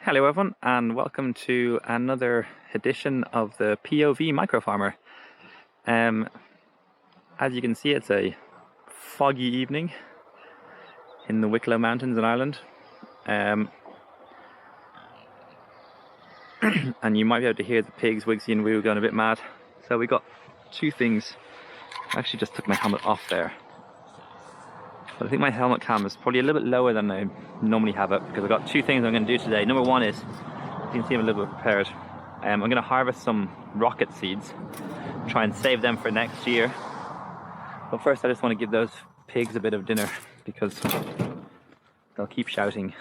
Hello everyone and welcome to another edition of the POV Micro Farmer. As you can see, it's a foggy evening in the Wicklow Mountains in Ireland. And you might be able to hear the pigs, Wigsy and Woo, going a bit mad. So we got two things. I actually just took my helmet off there. But I think my helmet cam is probably a little bit lower than I normally have it, because I've got two things I'm going to do today. Number one is, you can see I'm a little bit prepared. I'm going to harvest some rocket seeds, try and save them for next year. But first I just want to give those pigs a bit of dinner, because they'll keep shouting.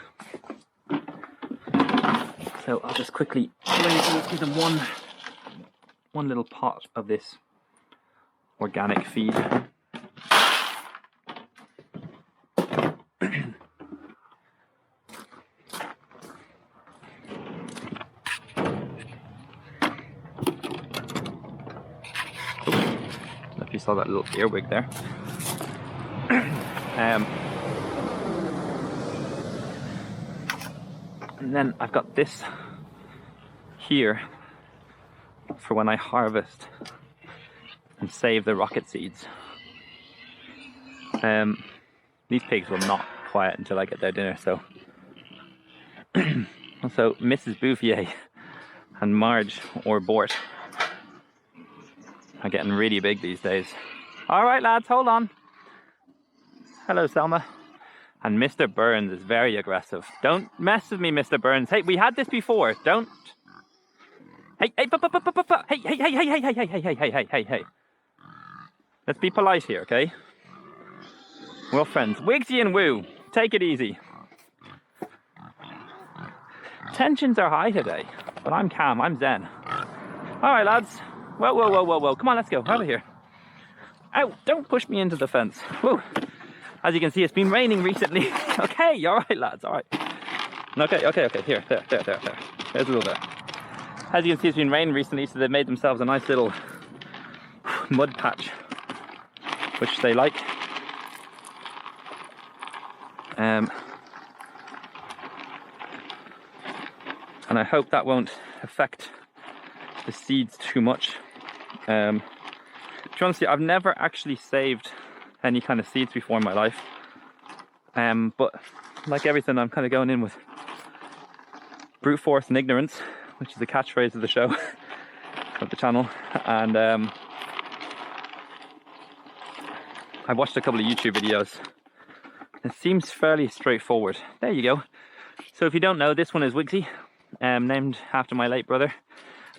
So I'll just quickly give them one little pot of this organic feed. If you saw that little earwig there. And then I've got this here for when I harvest and save the rocket seeds. These pigs will not quiet until I get their dinner, so also Mrs. Bouffier and Marge or Bort are getting really big these days. Alright lads, hold on. Hello Selma. And Mr. Burns is very aggressive. Don't mess with me, Mr. Burns. Hey, we had this before. Don't. Hey, hey, hey, hey, hey, hey, hey, hey, hey, hey, hey, hey, hey, hey. Let's be polite here, okay? We're all friends. Wigsy and Woo, take it easy. Tensions are high today, but I'm calm, I'm zen. Alright lads. Whoa, whoa, whoa, whoa, whoa. Come on, let's go. Over here. Ow, don't push me into the fence. Whoa. As you can see, it's been raining recently. Okay, alright lads, alright. Okay. Here, there. There's a little bit. As you can see, it's been raining recently, so they've made themselves a nice little mud patch, which they like. And I hope that won't affect the seeds too much. To be honest, I've never actually saved any kind of seeds before in my life. But like everything, I'm kind of going in with brute force and ignorance, which is the catchphrase of the show, of the channel. And I watched a couple of YouTube videos. It seems fairly straightforward. There you go. So if you don't know, this one is Wigsy, named after my late brother.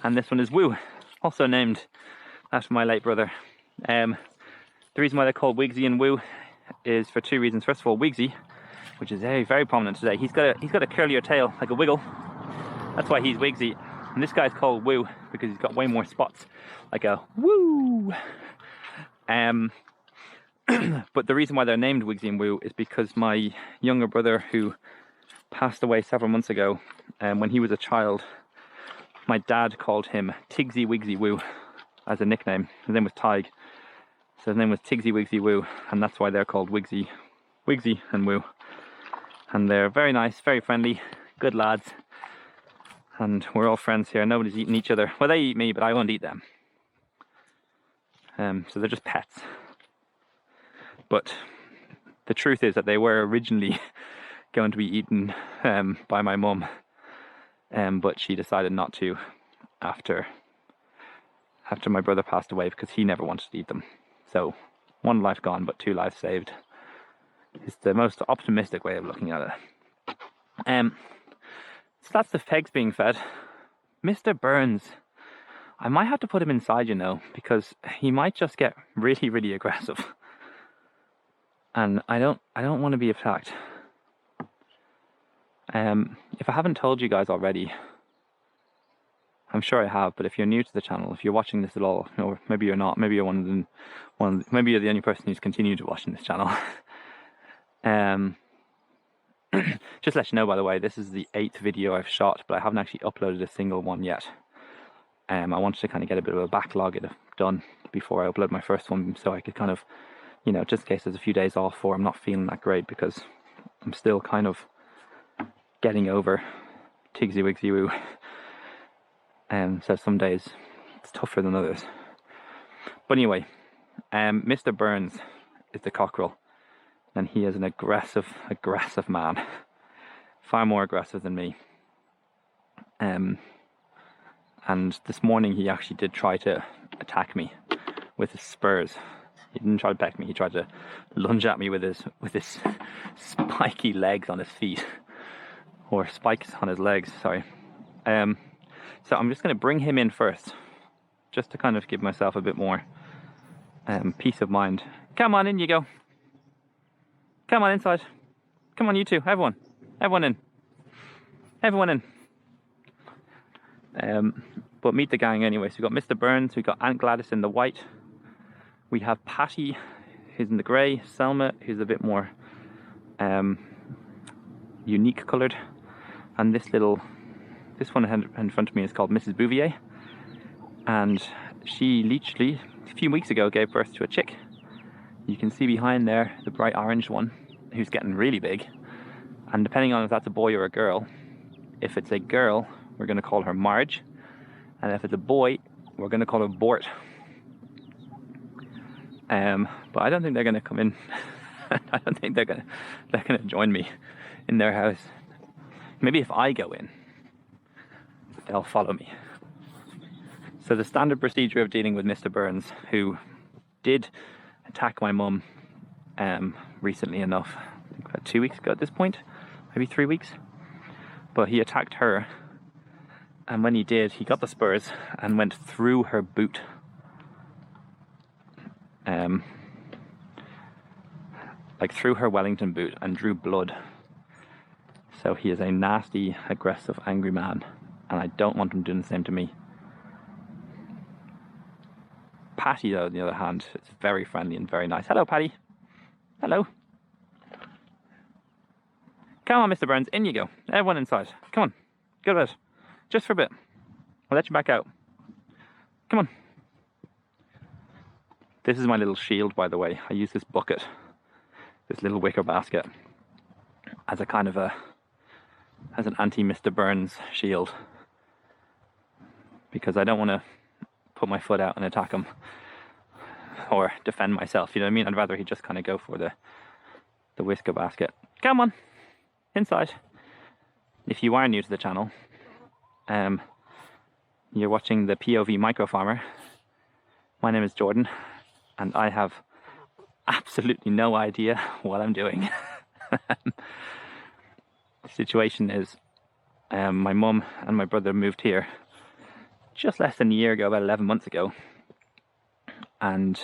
And this one is Woo, also named after my late brother. The reason why they're called Wigsy and Woo is for two reasons. First of all, Wigsy, which is very, very prominent today, he's got a curlier tail, like a wiggle. That's why he's Wigsy. And this guy's called Woo because he's got way more spots, like a woo. But the reason why they're named Wigsy and Woo is because my younger brother, who passed away several months ago, when he was a child, my dad called him Tigsy Wigsy Woo as a nickname. His name was Tig. So his name was Tigsy Wigsy Woo, and that's why they're called Wigsy and Woo. And they're very nice, very friendly, good lads. And we're all friends here. Nobody's eating each other. Well, they eat me, but I won't eat them. So they're just pets. But the truth is that they were originally going to be eaten by my mum. But she decided not to after my brother passed away, because he never wanted to eat them. So one life gone, but two lives saved. It's the most optimistic way of looking at it. So that's the pigs being fed. Mr. Burns, I might have to put him inside, you know, because he might just get really, really aggressive. And I don't want to be attacked. If I haven't told you guys already, I'm sure I have, but if you're new to the channel, if you're watching this at all, or maybe you're not, maybe you're maybe you're the only person who's continued watching this channel. Just to let you know, by the way, this is the 8th video I've shot, but I haven't actually uploaded a single one yet. I wanted to kind of get a bit of a backlog done before I upload my first one, so I could kind of, you know, just in case there's a few days off or I'm not feeling that great, because I'm still kind of getting over Tigsy Wigsy Woo. So some days it's tougher than others. But anyway, Mr. Burns is the cockerel, and he is an aggressive man, far more aggressive than me. And this morning he actually did try to attack me with his spurs. He didn't try to peck me, he tried to lunge at me with his spiky legs on his feet. Or spikes on his legs, sorry. So I'm just going to bring him in first, just to kind of give myself a bit more peace of mind. Come on, in you go. Come on, inside. Come on, you two, everyone. Everyone in. Everyone in. But meet the gang anyway. So we've got Mr. Burns, we've got Aunt Gladys in the white. We have Patty, who's in the grey. Selma, who's a bit more unique coloured. And this one in front of me is called Mrs. Bouvier. And she literally, a few weeks ago, gave birth to a chick. You can see behind there, the bright orange one, who's getting really big. And depending on if that's a boy or a girl, if it's a girl, we're going to call her Marge. And if it's a boy, we're going to call her Bort. But I don't think they're going to come in. I don't think they're going to join me in their house. Maybe if I go in, they'll follow me. So the standard procedure of dealing with Mr. Burns, who did attack my mum recently enough, I think about 2 weeks ago at this point, maybe 3 weeks. But he attacked her, and when he did, he got the spurs and went through her boot. Like through her Wellington boot, and drew blood. So he is a nasty, aggressive, angry man, and I don't want him doing the same to me. Patty, though, on the other hand, is very friendly and very nice. Hello, Patty. Hello. Come on, Mr. Burns, in you go. Everyone inside. Come on. Go to bed. Just for a bit. I'll let you back out. Come on. This is my little shield, by the way. I use this bucket, this little wicker basket, as a kind of as an anti-Mr. Burns shield, because I don't want to put my foot out and attack him or defend myself, you know what I mean? I'd rather he just kind of go for the whisker basket. Come on, inside. If you are new to the channel, you're watching the POV Micro Farmer. My name is Jordan, and I have absolutely no idea what I'm doing. The situation is, my mum and my brother moved here just less than a year ago, about 11 months ago, and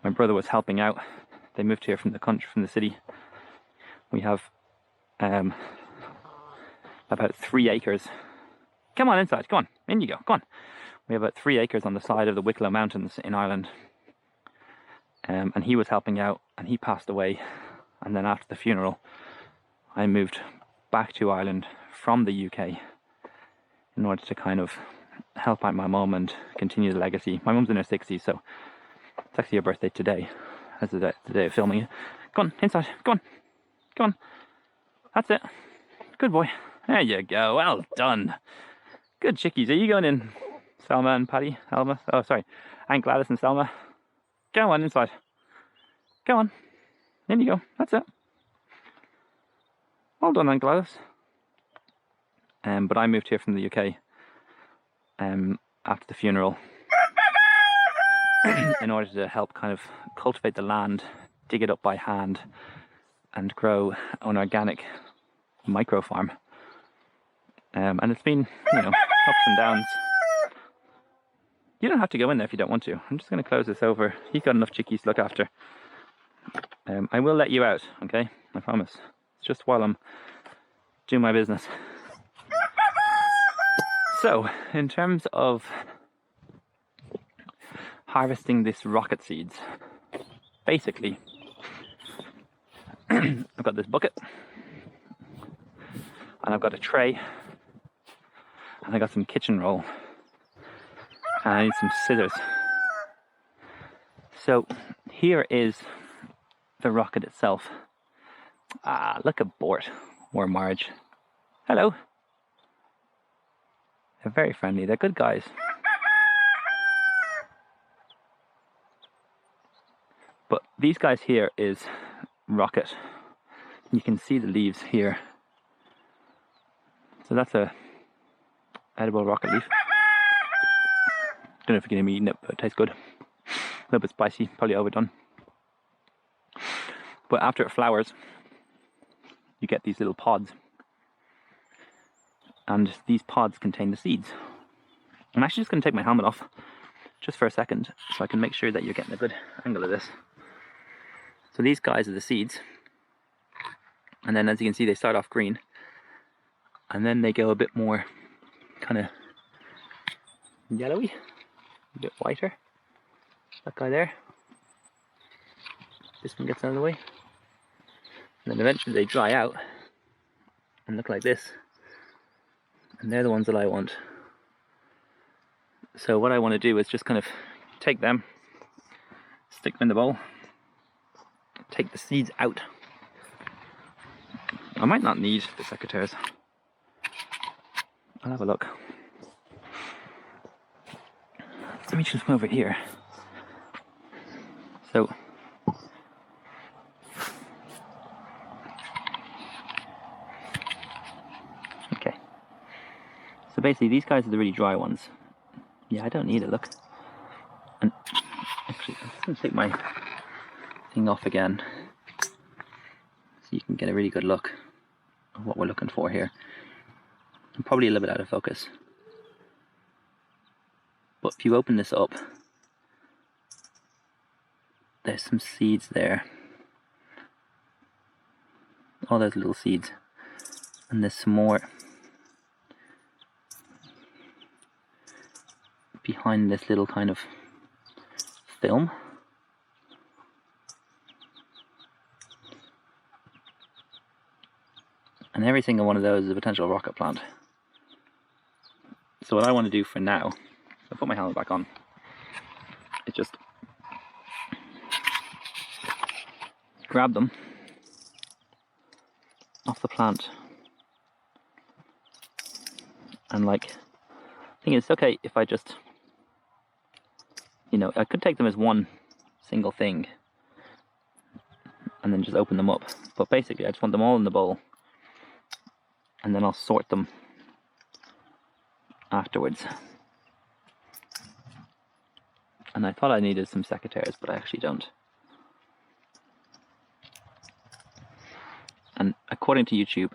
my brother was helping out. They moved here from the country, from the city. We have about 3 acres. Come on inside, come on, in you go, come on. We have about 3 acres on the side of the Wicklow Mountains in Ireland. And he was helping out, and he passed away. And then after the funeral, I moved back to Ireland from the UK in order to kind of help out my mum and continue the legacy. My mum's in her 60s, so it's actually her birthday today, as the day of filming it. Go on, inside, go on, go on. That's it. Good boy. There you go, well done. Good chickies. Are you going in, Selma and Patty? Alma? Oh, sorry. Aunt Gladys and Selma. Go on inside. Go on. In you go. That's it. Well done, Aunt Gladys. But I moved here from the UK after the funeral in order to help kind of cultivate the land, dig it up by hand, and grow an organic micro farm. And it's been, you know, ups and downs. You don't have to go in there if you don't want to. I'm just going to close this over. He's got enough chickies to look after. I will let you out, okay? I promise. It's just while I'm doing my business. So, in terms of harvesting this rocket seeds, basically, I've got this bucket, and I've got a tray, and I got some kitchen roll, and I need some scissors. So here is the rocket itself. Ah, look at Bort or Marge. Hello. They're very friendly. They're good guys. But these guys here is rocket. You can see the leaves here. So that's a edible rocket leaf. Don't know if you're going to be eating it, but it tastes good. A little bit spicy, probably overdone. But after it flowers, you get these little pods. And these pods contain the seeds. I'm actually just going to take my helmet off just for a second so I can make sure that you're getting a good angle of this. So these guys are the seeds. And then as you can see, they start off green. And then they go a bit more kind of yellowy, a bit whiter. That guy there. This one gets out of the way. And then eventually they dry out and look like this. And they're the ones that I want. So what I want to do is just kind of take them, stick them in the bowl, take the seeds out. I might not need the secateurs. I'll have a look. Let me just come over here. So okay. So basically these guys are the really dry ones. Yeah, I don't need it, look. And actually I'm just gonna take my thing off again so you can get a really good look of what we're looking for here. I'm probably a little bit out of focus. But if you open this up, there's some seeds there. All those little seeds. And there's some more behind this little kind of film. And every single one of those is a potential rocket plant. So what I want to do for now, I'll put my helmet back on, is just grab them off the plant. And like, I think it's okay if I just, you know, I could take them as one single thing and then just open them up. But basically I just want them all in the bowl and then I'll sort them afterwards. And I thought I needed some secateurs, but I actually don't. And according to YouTube,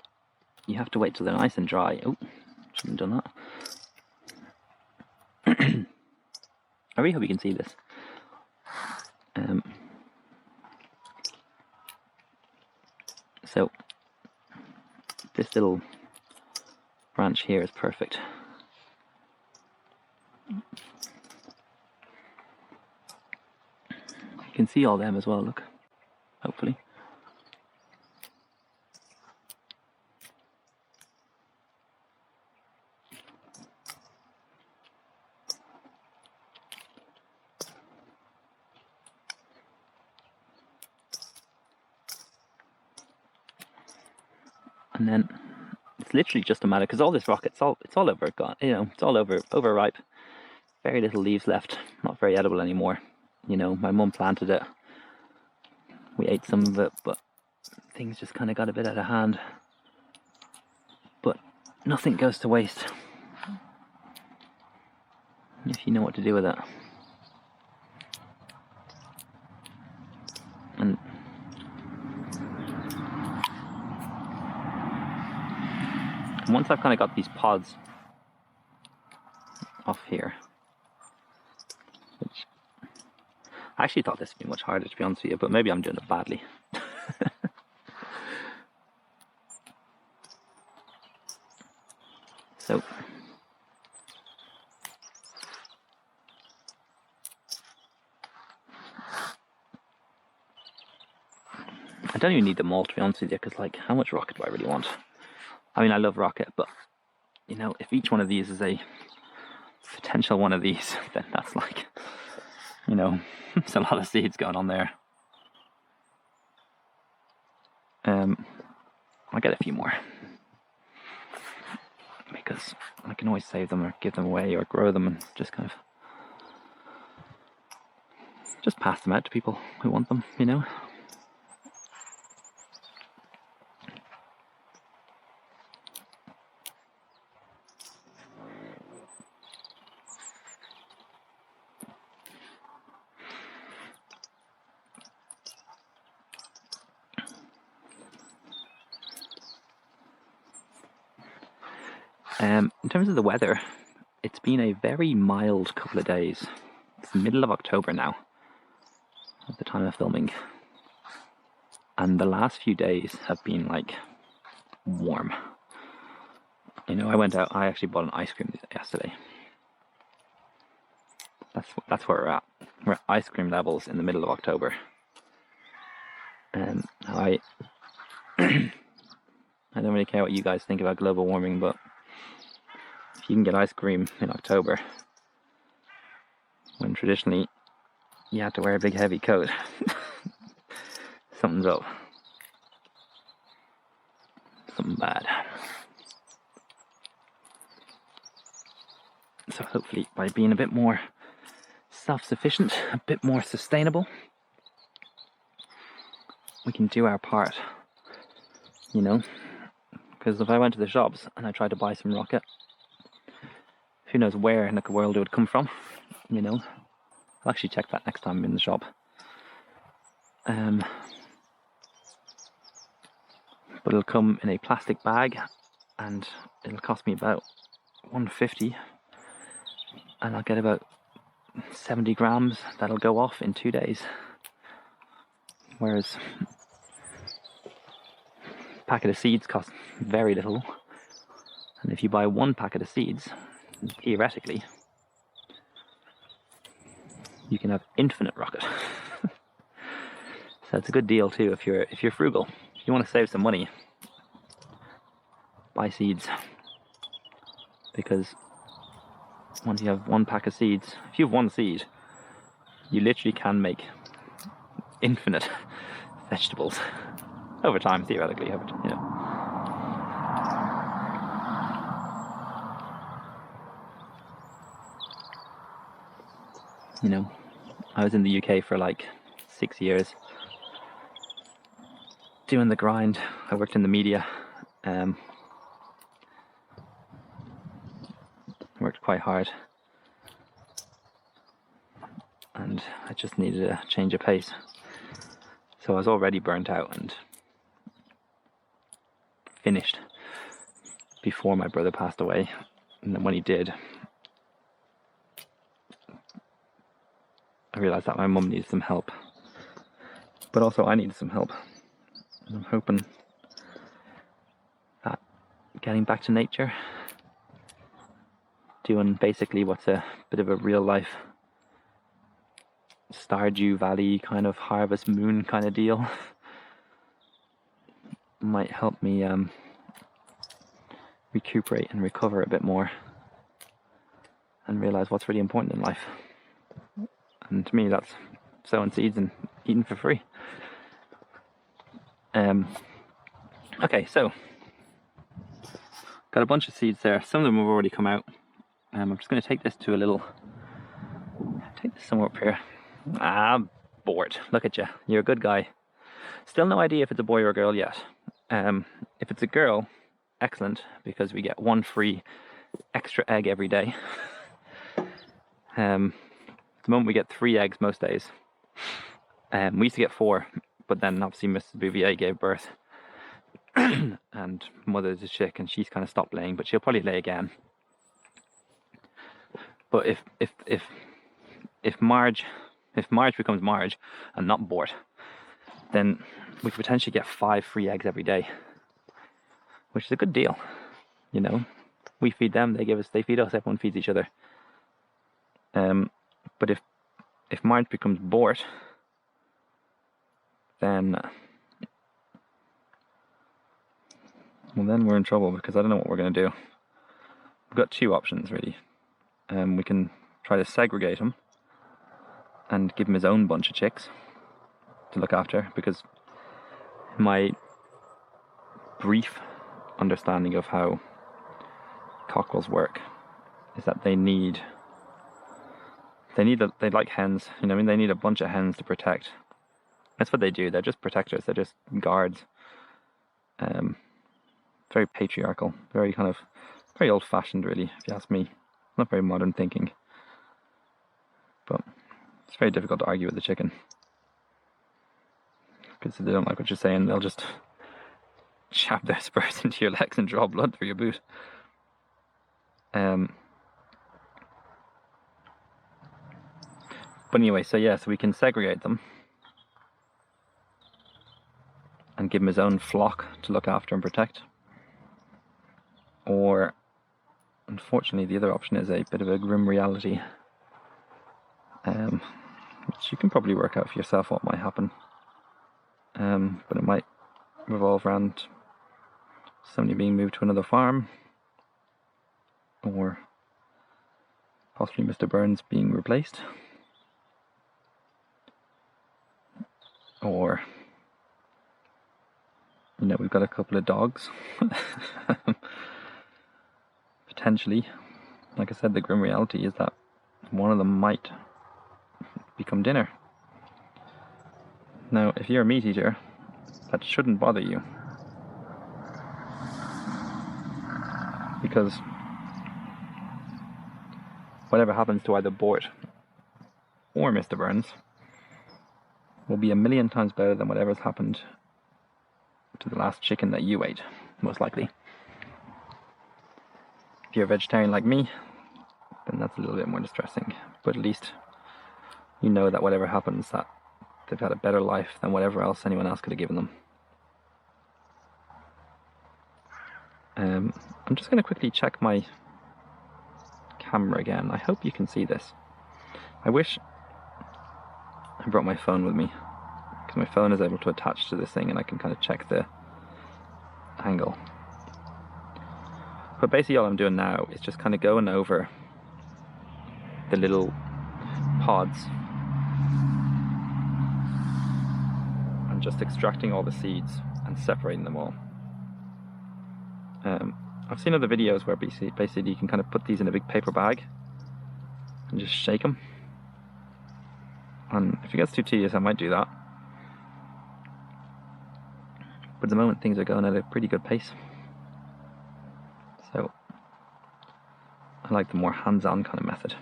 you have to wait till they're nice and dry. Oh, shouldn't have done that. I really hope you can see this. So this little branch here is perfect. You can see all them as well, look, hopefully. And then it's literally just a matter, because all this rock, it's all over gone, you know, it's all overripe. Very little leaves left, not very edible anymore. You know, my mum planted it. We ate some of it, but things just kind of got a bit out of hand. But nothing goes to waste if you know what to do with it. And once I've kind of got these pods off here, which I actually thought this would be much harder, to be honest with you, but maybe I'm doing it badly. So I don't even need them all, to be honest with you, because like, how much rocket do I really want? I mean, I love rocket, but you know, if each one of these is a potential one of these, then that's like, you know, there's a lot of seeds going on there. I'll get a few more because because I can always save them or give them away or grow them and just kind of just pass them out to people who want them, you know. In terms of the weather, it's been a very mild couple of days. It's the middle of October now, at the time of filming. And the last few days have been like warm. You know, I went out, I actually bought an ice cream yesterday. That's where we're at. We're at ice cream levels in the middle of October. And I don't really care what you guys think about global warming, but if you can get ice cream in October, when traditionally you have to wear a big heavy coat, something's up. Something bad. So hopefully by being a bit more self-sufficient, a bit more sustainable, we can do our part, you know. Because if I went to the shops and I tried to buy some rocket, who knows where in the world it would come from, you know. I'll actually check that next time I'm in the shop. But it'll come in a plastic bag and it'll cost me about $1.50, and I'll get about 70 grams that'll go off in 2 days. Whereas a packet of seeds costs very little, and if you buy one packet of seeds, theoretically you can have infinite rocket. So it's a good deal too if you're frugal. If you want to save some money, buy seeds, because once you have one pack of seeds, if you have one seed, you literally can make infinite vegetables over time, theoretically, you know. You know, I was in the UK for like 6 years doing the grind. I worked in the media, worked quite hard, and I just needed a change of pace. So I was already burnt out and finished before my brother passed away. And then when he did, I realised that my mum needed some help, but also I needed some help. And I'm hoping that getting back to nature, doing basically what's a bit of a real life Stardew Valley kind of Harvest Moon kind of deal, might help me recuperate and recover a bit more and realise what's really important in life. And to me, that's sowing seeds and eating for free. Okay, so got a bunch of seeds there. Some of them have already come out. I'm just going to take this to take this somewhere up here. Bored. Look at you. You're a good guy. Still no idea if it's a boy or a girl yet. If it's a girl, excellent, because we get one free extra egg every day. At the moment we get 3 eggs most days. We used to get 4, but then obviously Mrs. Bouvier gave birth. And mother's a chick and she's kind of stopped laying, but she'll probably lay again. But if Marge becomes Marge and not Bort, then we could potentially get 5 free eggs every day, which is a good deal. You know, we feed them, they feed us, everyone feeds each other. But if Marge becomes Bort, then we're in trouble, because I don't know what we're going to do. We've got 2 options really. We can try to segregate him and give him his own bunch of chicks to look after, because my brief understanding of how cockerels work is that they like hens, you know what I mean? They need a bunch of hens to protect. That's what they do. They're just protectors. They're just guards. Very patriarchal. Very old-fashioned, really, if you ask me. Not very modern thinking. But it's very difficult to argue with the chicken. Because if they don't like what you're saying, they'll just jab their spurs into your legs and draw blood through your boot. But anyway, so we can segregate them and give him his own flock to look after and protect. Or, unfortunately, the other option is a bit of a grim reality, which you can probably work out for yourself what might happen. But it might revolve around somebody being moved to another farm, or possibly Mr. Burns being replaced, or, you know, we've got a couple of dogs. Potentially. Like I said, the grim reality is that one of them might become dinner. Now, if you're a meat eater, that shouldn't bother you, because whatever happens to either Bort or Mr. Burns will be a million times better than whatever's happened to the last chicken that you ate, most likely. If you're a vegetarian like me, then that's a little bit more distressing, but at least you know that whatever happens, that they've had a better life than whatever else anyone else could have given them. I'm just going to quickly check my camera again. I hope you can see this. I wish I brought my phone with me, because my phone is able to attach to this thing and I can kind of check the angle. But basically all I'm doing now is just kind of going over the little pods and just extracting all the seeds and separating them all. I've seen other videos where basically you can kind of put these in a big paper bag and just shake them. And if it gets too tedious, I might do that. But at the moment things are going at a pretty good pace. So I like the more hands-on kind of method.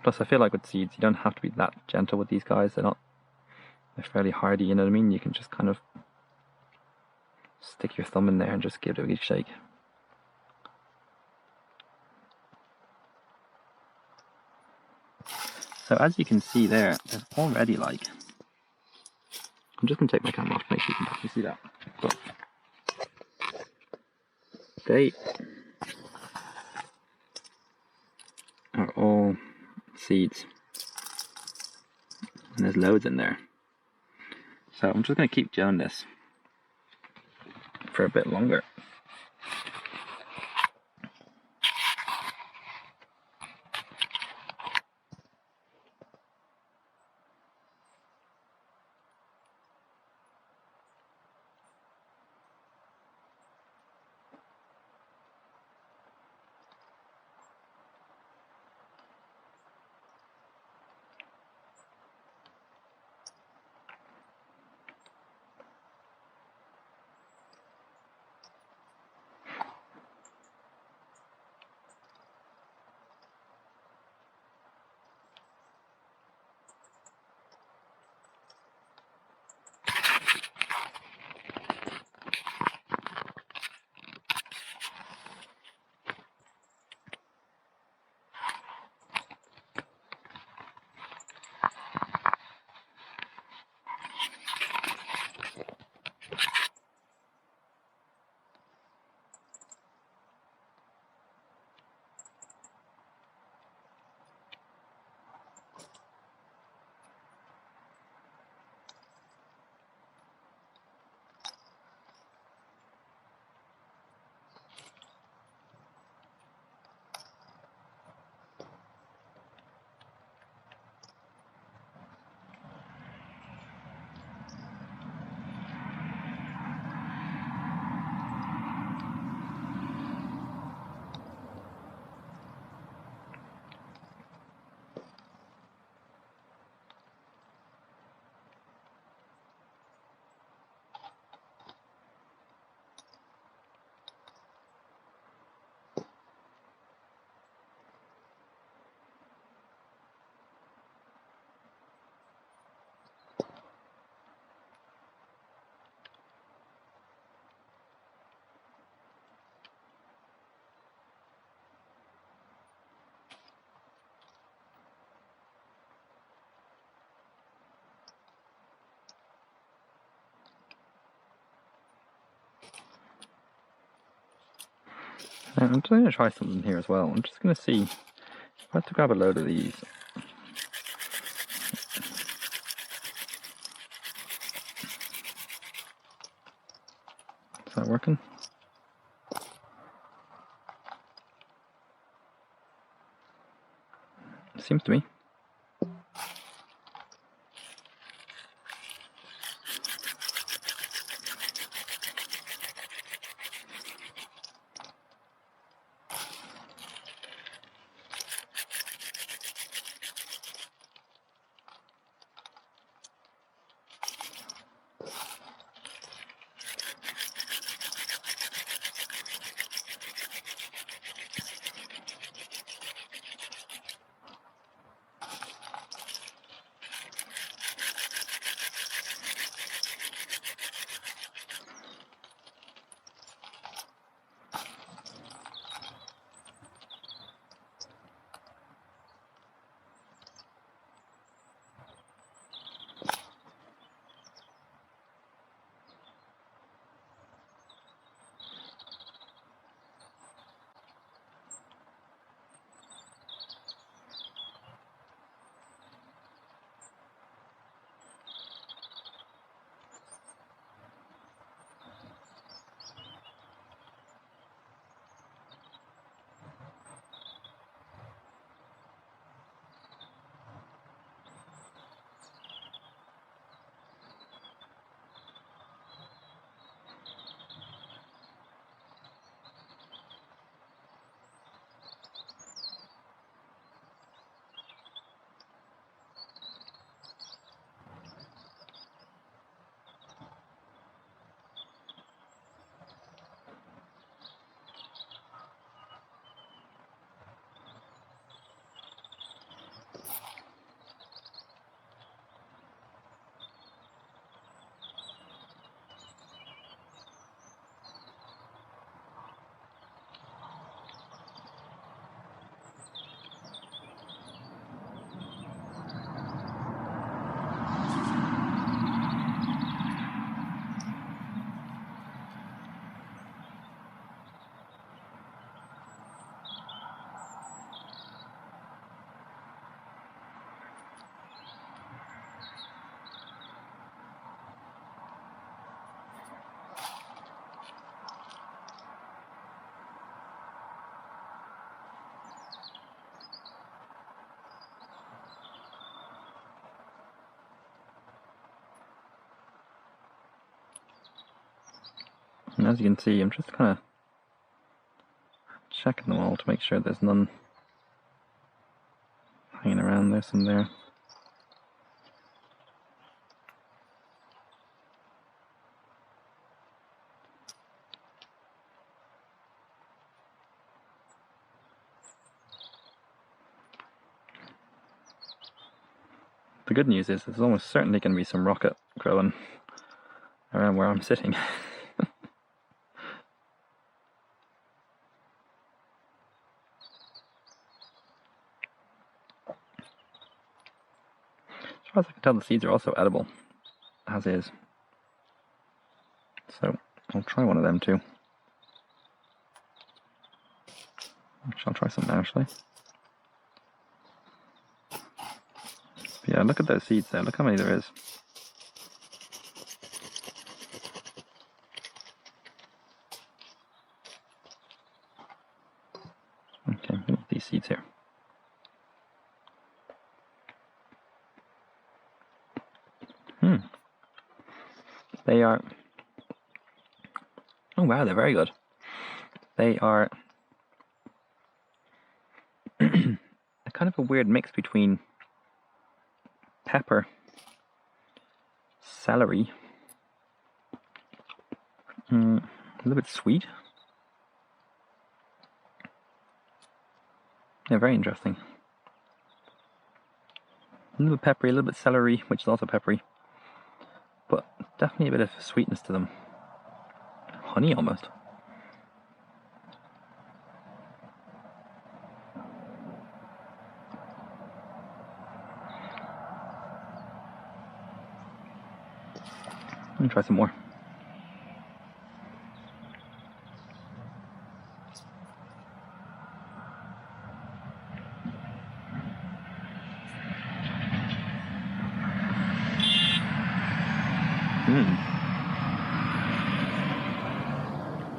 Plus I feel like with seeds you don't have to be that gentle with these guys. They're fairly hardy, you know what I mean? You can just kind of stick your thumb in there and just give it a big shake. So as you can see there, there's already I'm just going to take my camera off to make sure you can actually see that. But they are all seeds. And there's loads in there. So I'm just going to keep doing this for a bit longer. Now, I'm just going to try something here as well. I'm just going to see if I have to grab a load of these. Is that working? It seems to me. And as you can see, I'm just kind of checking them all to make sure there's none hanging around this and there. The good news is there's almost certainly going to be some rocket growing around where I'm sitting. As far as I can tell, the seeds are also edible, as is. So I'll try one of them too. I'll try some now, actually. But yeah, look at those seeds there. Look how many there is. Okay, look at these seeds here. They are... Oh wow, they're very good. They are a kind of a weird mix between pepper, celery, a little bit sweet. Yeah, very interesting. A little peppery, a little bit celery, which is also peppery, but definitely a bit of sweetness to them. Honey almost. Let me try some more.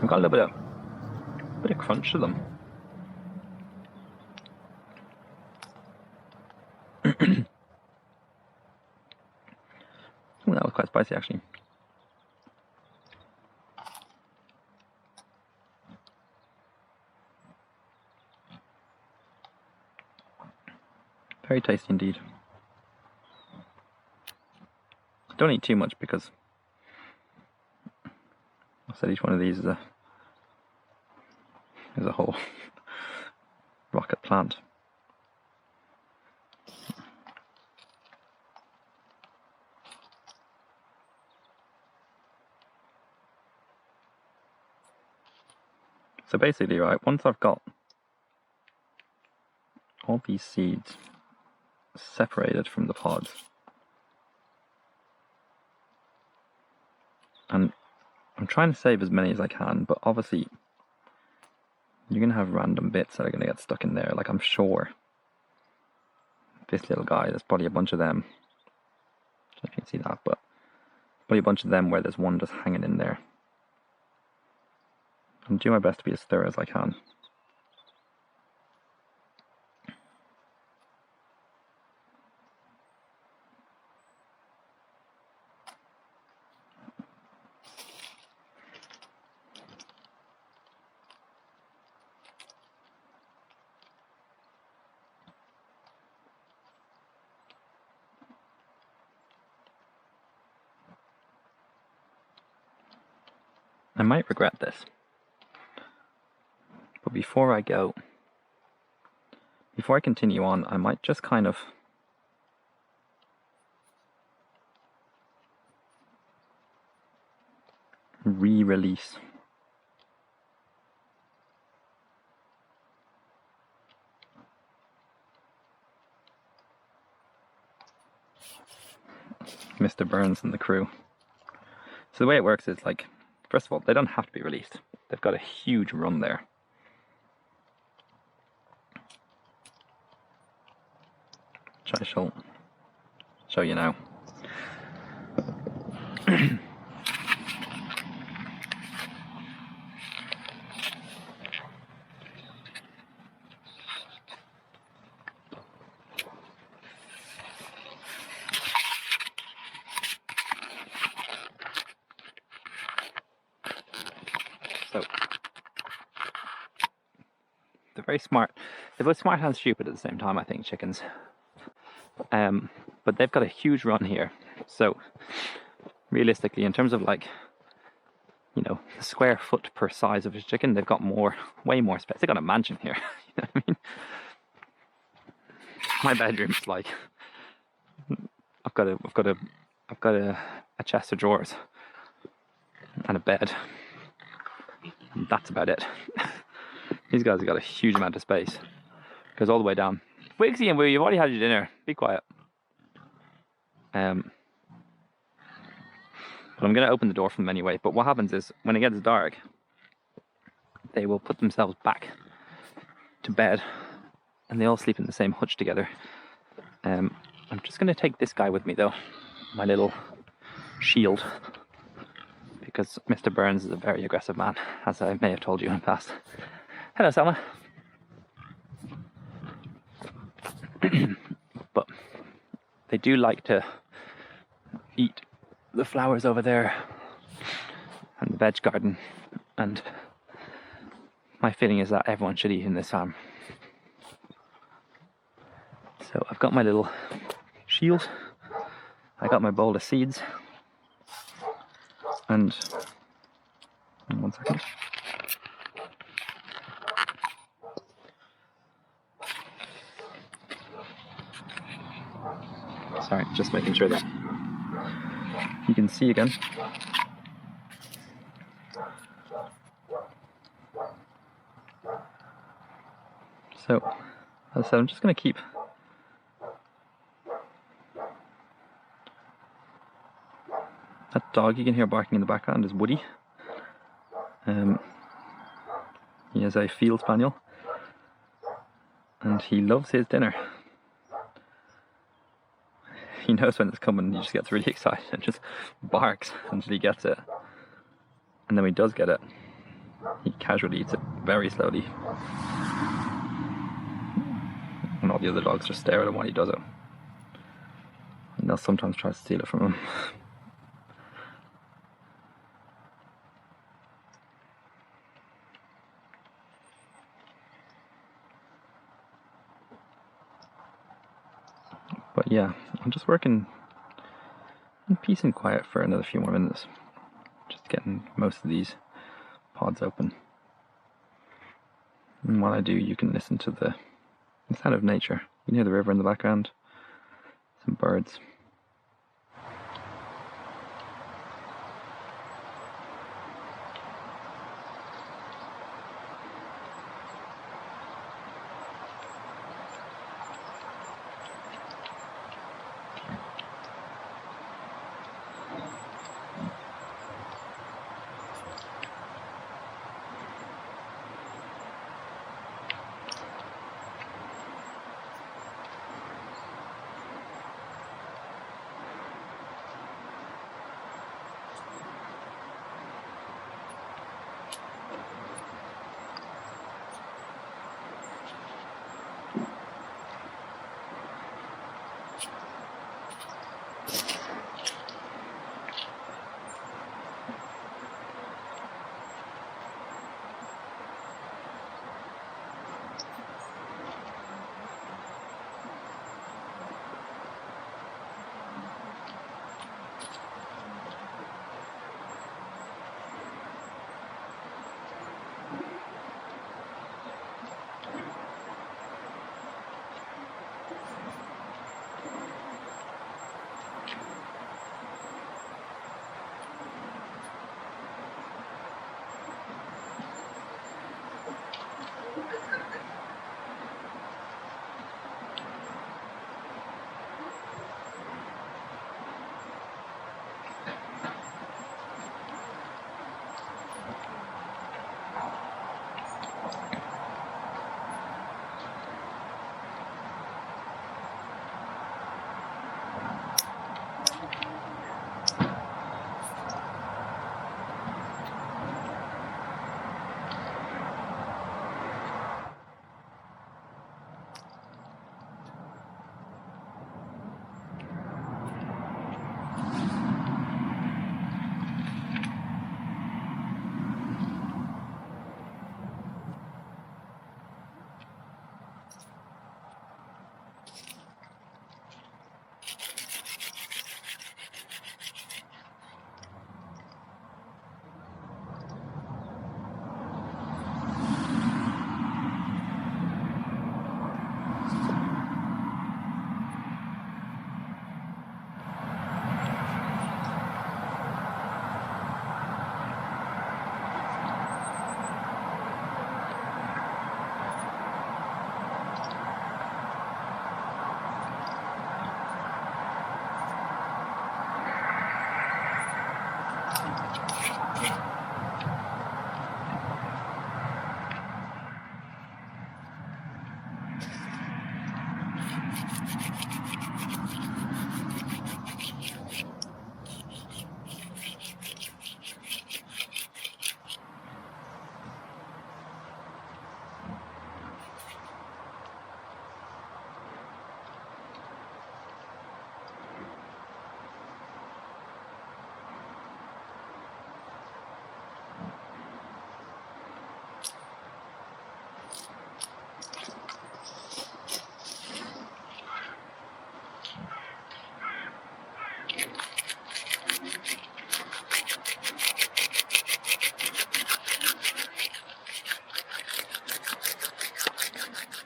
They've got a little bit of crunch to them. Oh, that was quite spicy actually. Very tasty indeed. Don't eat too much because I said each one of these is a whole rocket plant. So basically, right, once I've got all these seeds separated from the pods, and I'm trying to save as many as I can, but obviously you're going to have random bits that are going to get stuck in there. Like I'm sure this little guy, there's probably a bunch of them. I don't know if you can see that, but probably a bunch of them where there's one just hanging in there. I'm doing my best to be as thorough as I can. I might regret this, but before I continue on, I might just kind of re-release Mr. Burns and the crew. So the way it works is, like, first of all, they don't have to be released. They've got a huge run there. Which I shall show you now. So they're very smart. They're both smart and stupid at the same time, I think, chickens. But they've got a huge run here. So realistically, in terms of, like, you know, the square foot per size of a chicken, they've got way more space. They've got a mansion here. You know what I mean? My bedroom's like, I've got a chest of drawers and a bed. And that's about it. These guys have got a huge amount of space. Goes all the way down. Wigsy and Woo, you've already had your dinner. Be quiet. But I'm going to open the door for them anyway. But what happens is, when it gets dark, they will put themselves back to bed, and they all sleep in the same hutch together. I'm just going to take this guy with me, though, my little shield, because Mr. Burns is a very aggressive man, as I may have told you in the past. Hello, Selma. But they do like to eat the flowers over there and the veg garden, and my feeling is that everyone should eat in this farm. So I've got my little shield, I got my bowl of seeds, and 1 second. Sorry, just making sure that you can see again. So, as I said, I'm just going to keep that dog you can hear barking in the background is Woody. He is a field spaniel, and he loves his dinner. He knows when it's coming, he just gets really excited and just barks until he gets it. And then when he does get it, he casually eats it very slowly. And all the other dogs just stare at him while he does it. And they'll sometimes try to steal it from him. But yeah, I'm just working in peace and quiet for another few more minutes. Just getting most of these pods open. And while I do, you can listen to the sound of nature. You can hear the river in the background, some birds.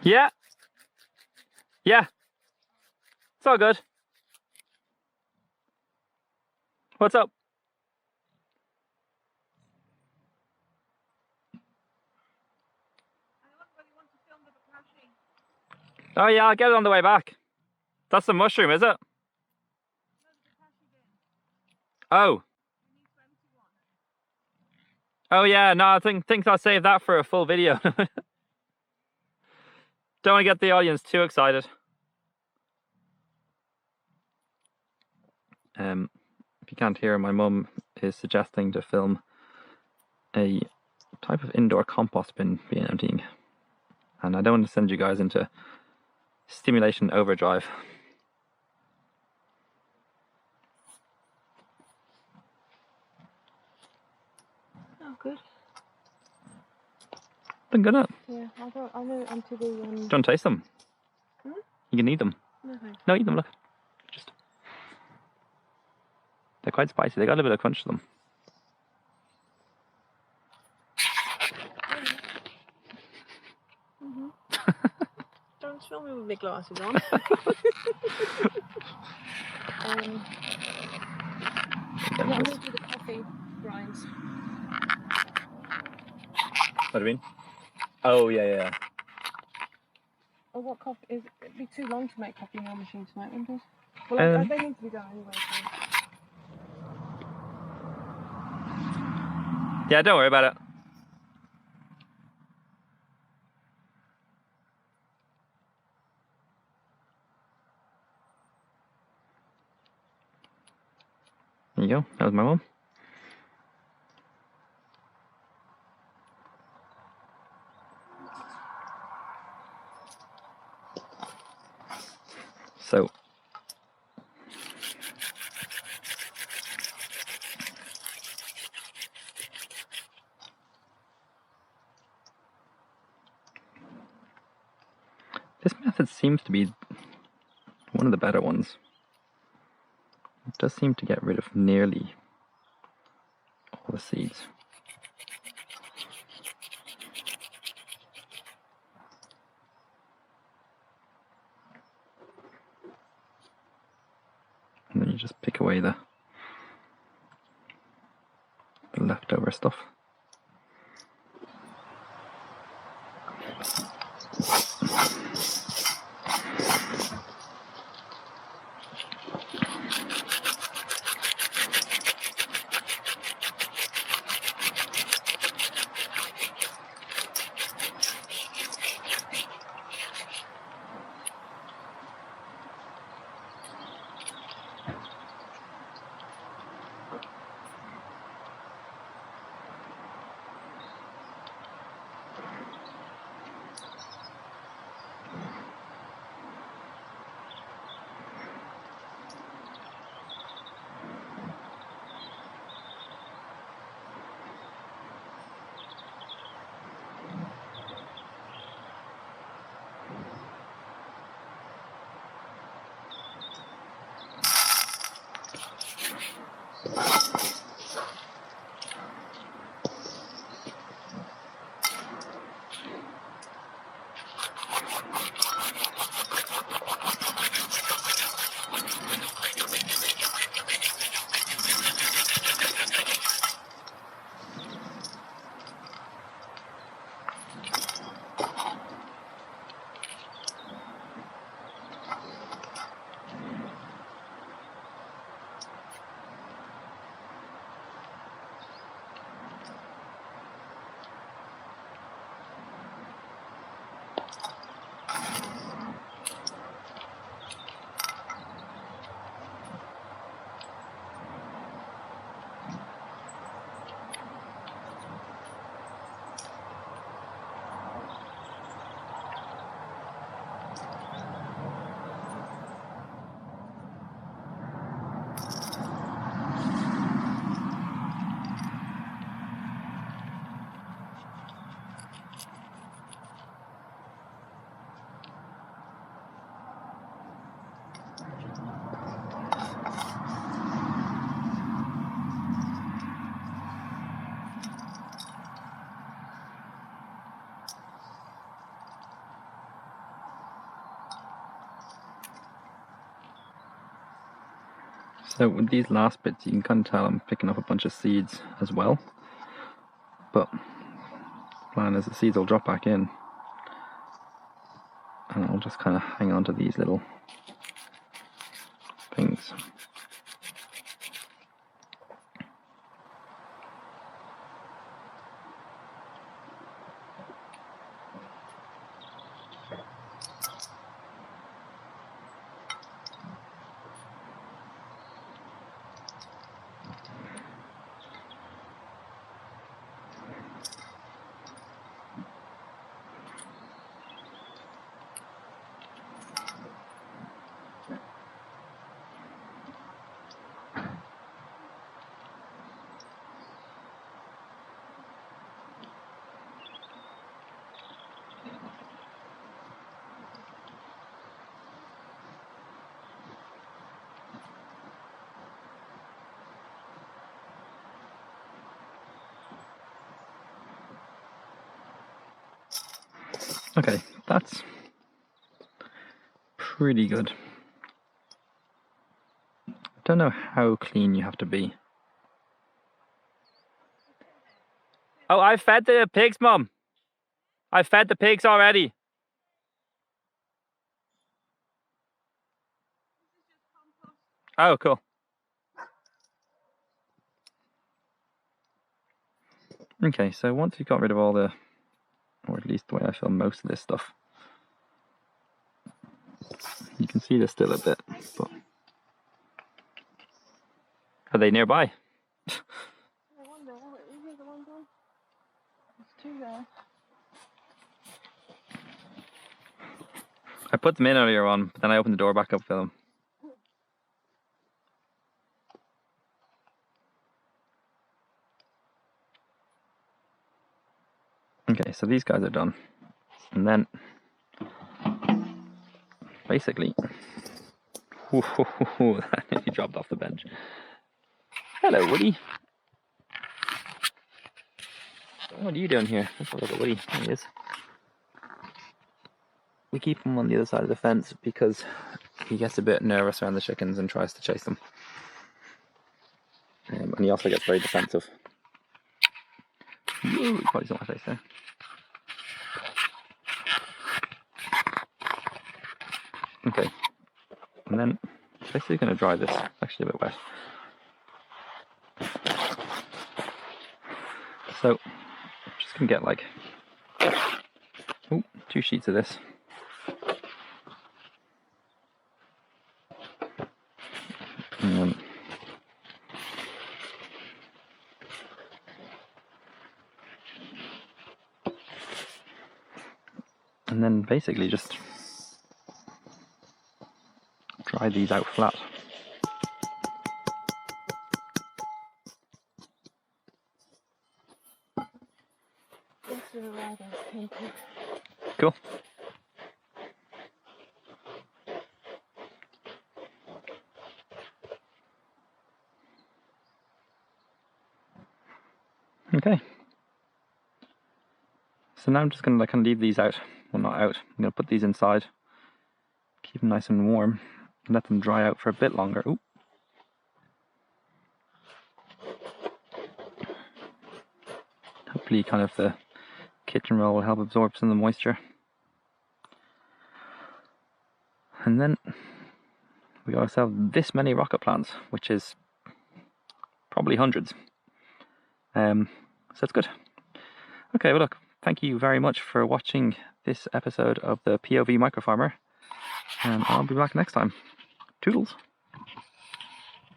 Yeah. Yeah. It's all good. What's up? Oh yeah, I'll get it on the way back. That's the mushroom, is it? Oh. Oh yeah, no, I think I'll save that for a full video. Don't want to get the audience too excited. If you can't hear, my mum is suggesting to film a type of indoor compost bin being emptying. And I don't want to send you guys into stimulation overdrive. Oh, good. Been good, up. Yeah, I'll go onto the. Do you want to taste them? Hmm? You can eat them. No, thanks. No, eat them. Look, just they're quite spicy. They got a little bit of crunch to them. Don't fill me with my glasses on. Yeah, I'm going to do the coffee grinds. What do you mean? Oh, yeah. Oh, what coffee? It'd be too long to make coffee in your machine tonight, wouldn't it? Well, they need to be done anyway. So. Yeah, don't worry about it. There you go. That was my mum. So, this method seems to be one of the better ones. It does seem to get rid of nearly all the seeds. And then you just pick away the leftover stuff. So with these last bits, you can kind of tell I'm picking up a bunch of seeds as well. But the plan is the seeds will drop back in, and I'll just kind of hang on to these little things. Okay, that's pretty good. I don't know how clean you have to be. Oh, I fed the pigs, Mum. I fed the pigs already. Oh, cool. Okay, so once you've got rid of all the, or at least the way I film most of this stuff, you can see there's still a bit, but are they nearby? I wonder, is the one done? There's two there. I put them in earlier on, but then I opened the door back up for them. Okay, so these guys are done. And then, basically, that nearly dropped off the bench. Hello, Woody. What are you doing here? Let's have a look at Woody. There he is. We keep him on the other side of the fence because he gets a bit nervous around the chickens and tries to chase them. And he also gets very defensive. Ooh, he probably saw my face there. Okay, and then basically going to dry this. It's actually a bit wet. So I'm just going to get like 2 sheets of this. And then basically just dry these out flat. Cool. Okay. So now I'm just going to kind of leave these out. Well, not out. I'm going to put these inside. Keep them nice and warm. And let them dry out for a bit longer. Ooh. Hopefully kind of the kitchen roll will help absorb some of the moisture. And then we also have this many rocket plants, which is probably hundreds. So it's good. Okay, well look, thank you very much for watching this episode of the POV Micro Farmer. And I'll be back next time. Toodles!